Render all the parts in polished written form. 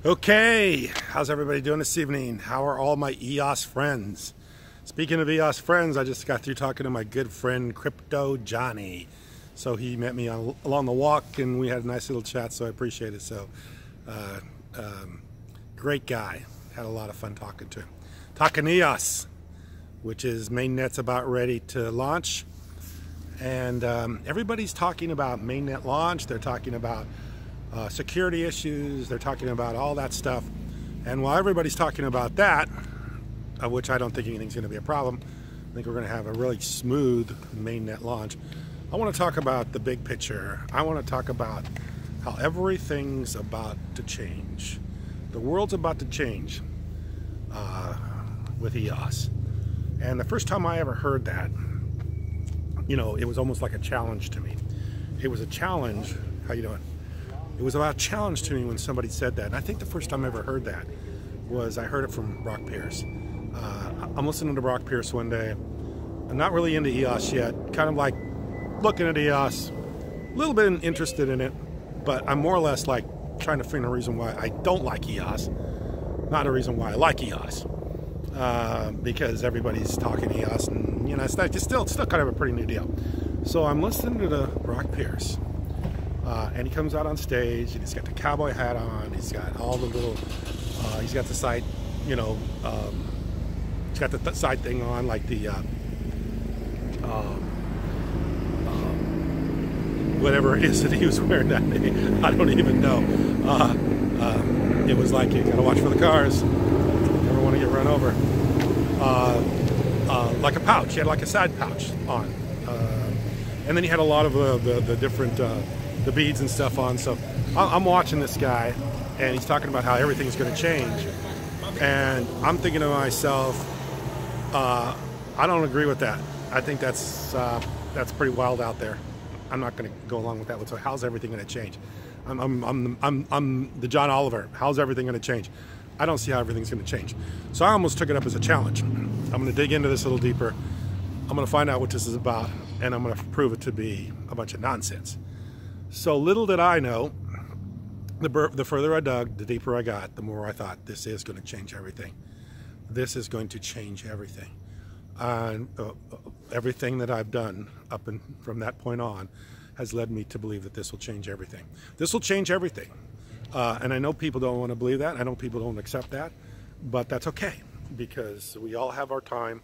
Okay, how's everybody doing this evening? How are all my EOS friends? Speaking of EOS friends, I just got through talking to my good friend Crypto Johnny. So he met me along the walk and we had a nice little chat, so I appreciate it. So great guy. Had a lot of fun talking to him. Talking EOS, which is mainnet's about ready to launch. And everybody's talking about mainnet launch. They're talking about security issues. They're talking about all that stuff. And while everybody's talking about that, of which I don't think anything's going to be a problem, I think we're going to have a really smooth mainnet launch. I want to talk about the big picture. I want to talk about how everything's about to change. The world's about to change with EOS. And the first time I ever heard that, you know, it was almost like a challenge to me. It was a challenge. How you doing? It was about a challenge to me when somebody said that. And I think the first time I ever heard that was I heard it from Brock Pierce. I'm listening to Brock Pierce one day. I'm not really into EOS yet. Kind of like looking at EOS, a little bit interested in it, but I'm more or less like trying to find a reason why I don't like EOS, not a reason why I like EOS. Because everybody's talking EOS, and you know, it's still kind of a pretty new deal. So I'm listening to the Brock Pierce. And he comes out on stage, and he's got the cowboy hat on. He's got all the little, he's got the side, you know, he's got the side thing on, like the, whatever it is that he was wearing that day. I don't even know. It was like, you gotta watch for the cars. Never want to get run over. Like a pouch. He had like a side pouch on. And then he had a lot of the different, the beads and stuff on. So I'm watching this guy, and he's talking about how everything's going to change, and I'm thinking to myself, I don't agree with that. I think that's pretty wild out there. I'm not going to go along with that. So how's everything going to change? I'm the John Oliver. How's everything going to change? I don't see how everything's going to change. So I almost took it up as a challenge. I'm going to dig into this a little deeper. I'm going to find out what this is about, and I'm going to prove it to be a bunch of nonsense. So little did I know, the further I dug, the deeper I got, the more I thought this is going to change everything. This is going to change everything. And everything that I've done up and from that point on has led me to believe that this will change everything. This will change everything. And I know people don't want to believe that. I know people don't accept that. But that's okay, because we all have our time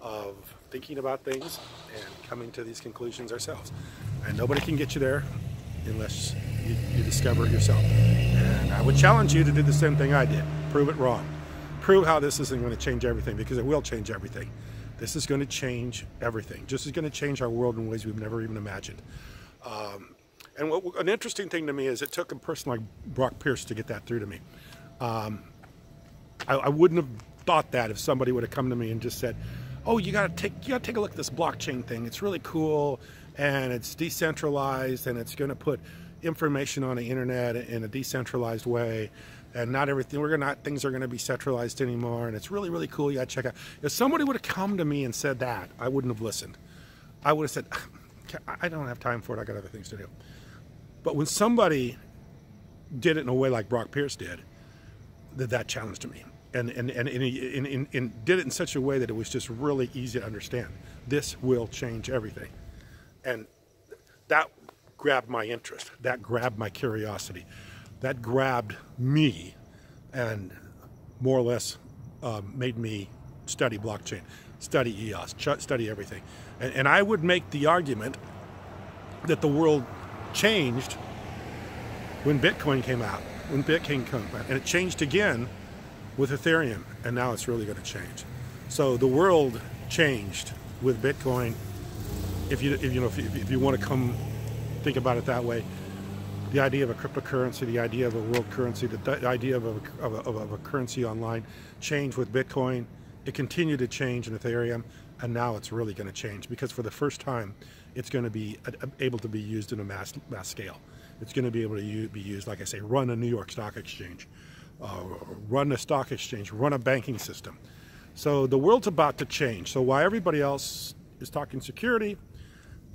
of thinking about things and coming to these conclusions ourselves. And nobody can get you there unless you discover it yourself. And I would challenge you to do the same thing I did. Prove it wrong. Prove how this isn't going to change everything, because it will change everything. This is going to change everything. Just is going to change our world in ways we've never even imagined. And an interesting thing to me is it took a person like Brock Pierce to get that through to me. I wouldn't have thought that if somebody would have come to me and just said, "Oh, you gotta take a look at this blockchain thing. It's really cool, and it's decentralized, and it's going to put information on the internet in a decentralized way, and not everything things are going to be centralized anymore, and it's really, really cool. You got to check out." If somebody would have come to me and said that, I wouldn't have listened. I would have said, "I don't have time for it. I got other things to do." But when somebody did it in a way like Brock Pierce did, that challenged me. And did it in such a way that it was just really easy to understand. This will change everything. And that grabbed my interest. That grabbed my curiosity. That grabbed me and more or less made me study blockchain, study EOS, study everything. And I would make the argument that the world changed when Bitcoin came out, and it changed again with Ethereum, and now it's really going to change. So the world changed with Bitcoin. If you want to come think about it that way, the idea of a cryptocurrency, the idea of a world currency, the idea of a currency online changed with Bitcoin. It continued to change in Ethereum, and now it's really going to change, because for the first time, it's going to be able to be used in a mass scale. It's going to be able to be used, like I say, run a New York Stock Exchange. Run a stock exchange, run a banking system. So the world's about to change. So while everybody else is talking security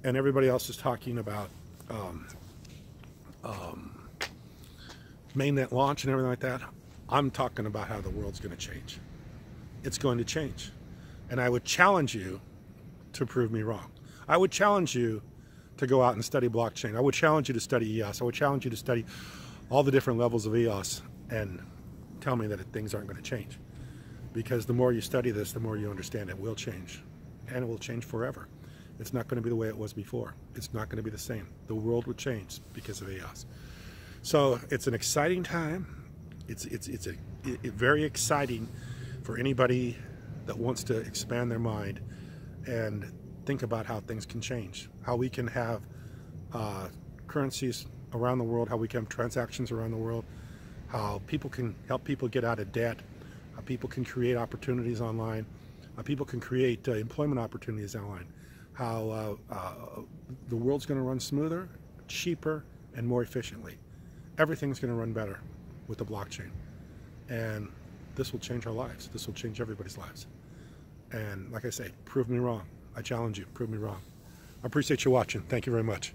and everybody else is talking about Mainnet Launch and everything like that. I'm talking about how the world's going to change. It's going to change. And I would challenge you to prove me wrong. I would challenge you to go out and study blockchain. I would challenge you to study EOS. I would challenge you to study all the different levels of EOS and tell me that things aren't going to change. Because the more you study this, the more you understand it will change. And it will change forever. It's not going to be the way it was before. It's not going to be the same. The world will change because of EOS. So it's an exciting time. It's very exciting for anybody that wants to expand their mind and think about how things can change, how we can have currencies around the world, how we can have transactions around the world, how people can help people get out of debt, how people can create opportunities online, how people can create employment opportunities online, how the world's going to run smoother, cheaper, and more efficiently. Everything's going to run better with the blockchain. And this will change our lives. This will change everybody's lives. And like I say, prove me wrong. I challenge you, prove me wrong. I appreciate you watching. Thank you very much.